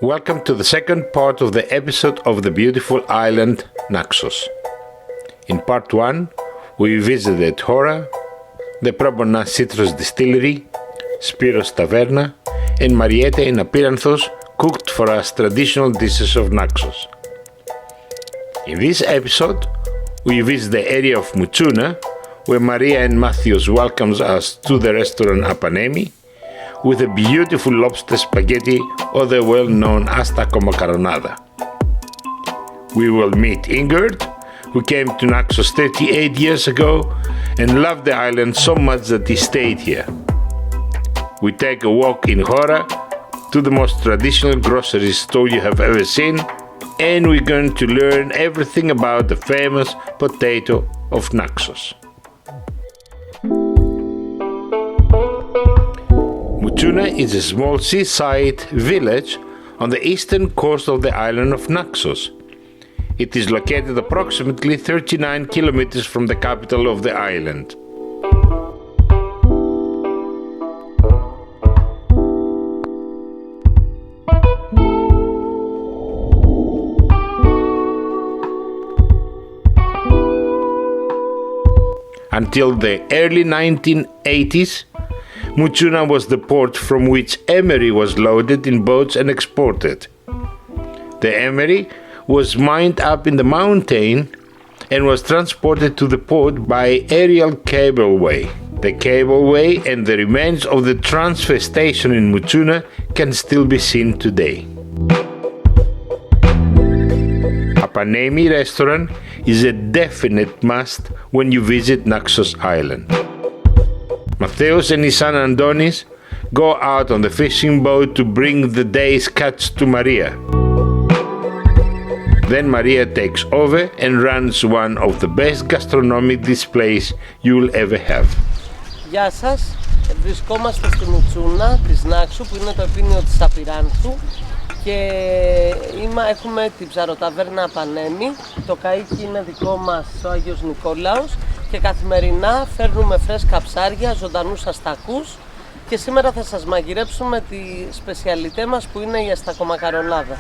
Welcome to the second part of the episode of the beautiful island Naxos. In part 1, we visited Chora, the Probona Citrus Distillery, Spiros Taverna, and Marietta in Apyranthos cooked for us traditional dishes of Naxos. In this episode, we visit the area of Moutsouna, where Maria and Matthews welcomes us to the restaurant Apanemi, with a beautiful lobster spaghetti or the well-known Astakomakaronada. We will meet Ingberts, who came to Naxos 38 years ago and loved the island so much that he stayed here. We take a walk in Chora to the most traditional grocery store you have ever seen, and we're going to learn everything about the famous potato of Naxos. Moutsouna is a small seaside village on the eastern coast of the island of Naxos. It is located approximately 39 kilometers from the capital of the island. Until the early 1980s, Moutsouna was the port from which emery was loaded in boats and exported. The emery was mined up in the mountain and was transported to the port by aerial cableway. The cableway and the remains of the transfer station in Moutsouna can still be seen today. Apanemi Restaurant is a definite must when you visit Naxos Island. Matthews and his son Andonis go out on the fishing boat to bring the day's catch to Maria. Then Maria takes over and runs one of the best gastronomic displays you'll ever have. Γεια σας, βρισκόμαστε στη Μoutsouná της Νάξου που είναι το επίνειο της Απυράνθου και έχουμε την ψαροταβέρνα Απανέμι, το καΐκι είναι δικό μας ο Άγιος Νικόλαος και καθημερινά φέρνουμε φρέσκα ψάρια, ζωντανούς αστακούς και σήμερα θα σας μαγειρέψουμε τη σπεσιαλιτέ μας που είναι η Αστακομακαρονάδα.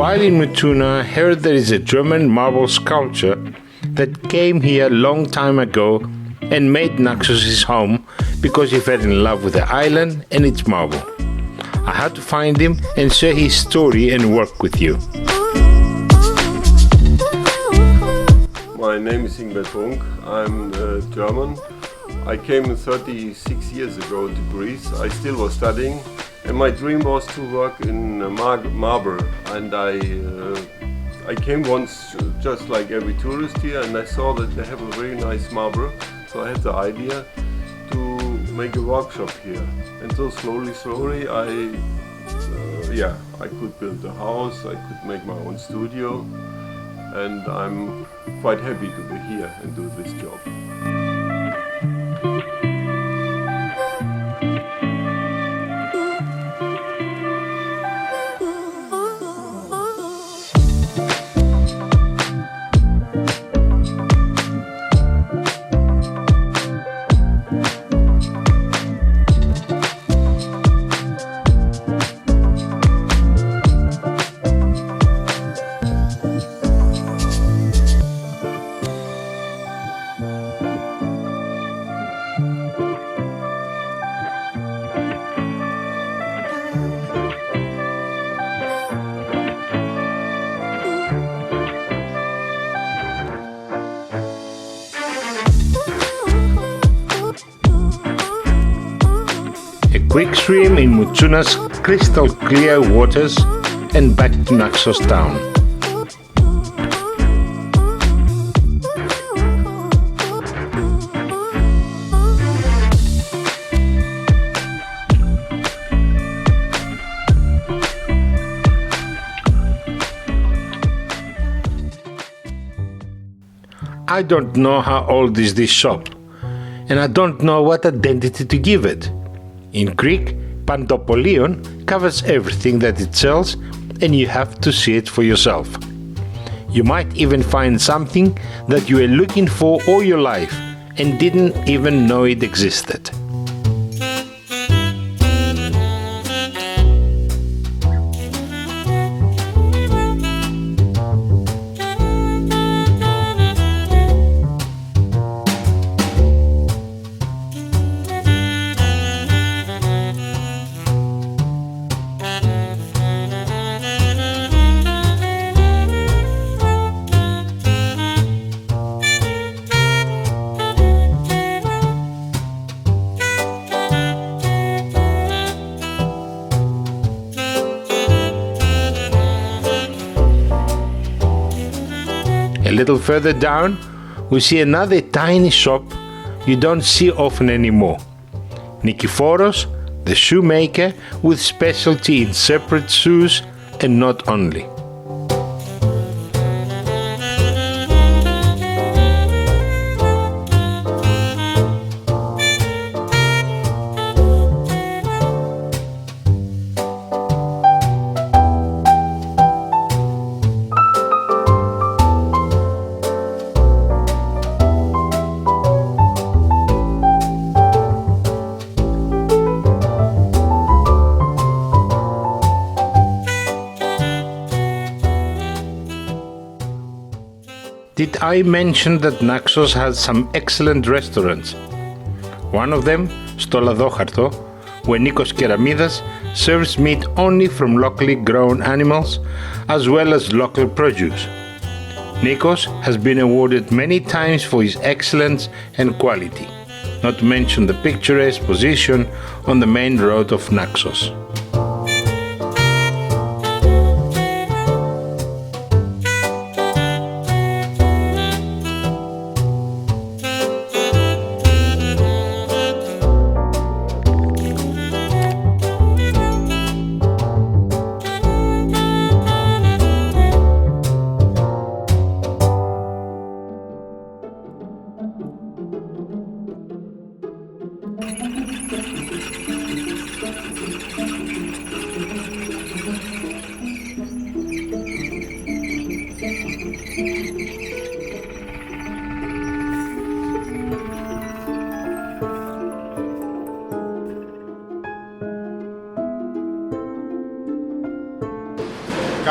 while in Moutsouna, I heard there is a German marble sculptor that came here a long time ago and made Naxos his home because he fell in love with the island and its marble. I had to find him and share his story and work with you. My name is Ingberts. I'm German. I came 36 years ago to Greece. I still was studying, and my dream was to work in marble. And I came once just like every tourist here, and I saw that they have a very nice marble. So I had the idea to make a workshop here. And so slowly, I could build a house. I could make my own studio, and I'm quite happy to be here and do this job. Quick swim in Moutsouna's crystal clear waters and back to Naxos town. I don't know how old is this shop, and I don't know what identity to give it. In Greek, Pantopolion covers everything that it sells, and you have to see it for yourself. You might even find something that you were looking for all your life and didn't even know it existed. A little further down, we see another tiny shop you don't see often anymore. Nikiforos, the shoemaker with specialty in separate shoes and not only. Did I mention that Naxos has some excellent restaurants? One of them, Sto Ladoxarto, where Nikos Keramidas serves meat only from locally grown animals as well as local produce. Nikos has been awarded many times for his excellence and quality, not to mention the picturesque position on the main road of Naxos.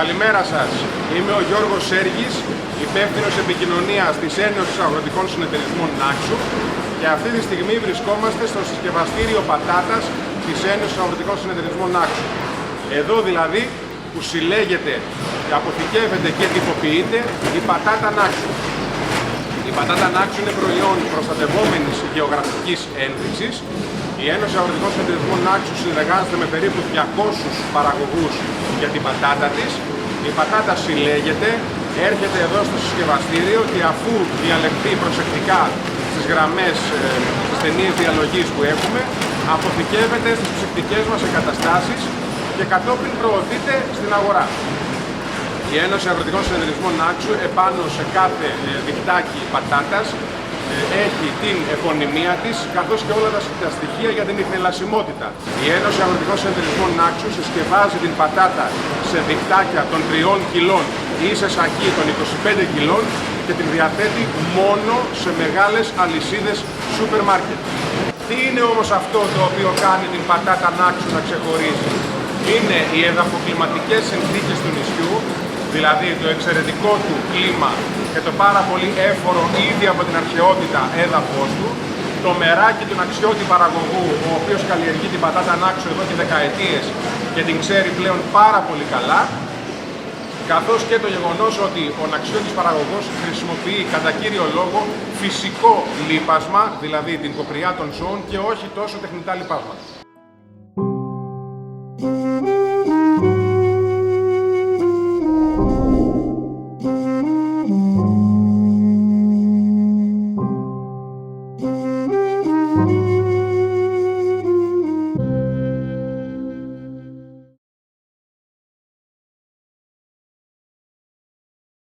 Καλημέρα σας. Είμαι ο Γιώργος Σέργης, υπεύθυνος επικοινωνίας της Ένωσης Αγροτικών Συνεταιρισμών Νάξου και αυτή τη στιγμή βρισκόμαστε στο συσκευαστήριο πατάτας της Ένωσης Αγροτικών Συνεταιρισμών Νάξου. Εδώ δηλαδή που συλλέγεται, αποθηκεύεται και τυποποιείται η πατάτα Νάξου. Η πατάτα Νάξου είναι προϊόν προστατευόμενης γεωγραφικής ένδειξης. Η Ένωση Αγροτικών Συνεταιρισμών Νάξου συνεργάζεται με περίπου 200 παραγωγούς για την πατάτα της. Η πατάτα συλλέγεται, έρχεται εδώ στο συσκευαστήριο και αφού διαλεχθεί προσεκτικά στις γραμμές, στις ταινίες διαλογής που έχουμε, αποθηκεύεται στις ψυκτικές μας εγκαταστάσεις και κατόπιν προωθείται στην αγορά. Η Ένωση Αγροτικών Συνεταιρισμών Νάξου επάνω σε κάθε δικτάκι πατάτας έχει την επωνυμία της, καθώς και όλα τα στοιχεία για την ιχνηλασιμότητα. Η Ένωση Αγροτικών Συνεταιρισμών Νάξου συσκευάζει την πατάτα σε δικτάκια των 3 κιλών ή σε σακί των 25 κιλών και την διαθέτει μόνο σε μεγάλες αλυσίδες σούπερ μάρκετ. Τι είναι όμως αυτό το οποίο κάνει την πατάτα Νάξου να ξεχωρίζει? Είναι οι εδαφοκλιματικές συνθήκες του νησιού, δηλαδή το εξαιρετικό του κλίμα και το πάρα πολύ έφορο ήδη από την αρχαιότητα έδαφος του, το μεράκι του Ναξιώτη παραγωγού, ο οποίος καλλιεργεί την πατάτα Νάξου εδώ και δεκαετίες και την ξέρει πλέον πάρα πολύ καλά, καθώς και το γεγονός ότι ο Ναξιώτης παραγωγός χρησιμοποιεί κατά κύριο λόγο φυσικό λίπασμα, δηλαδή την κοπριά των ζώων και όχι τόσο τεχνητά λιπάσματα.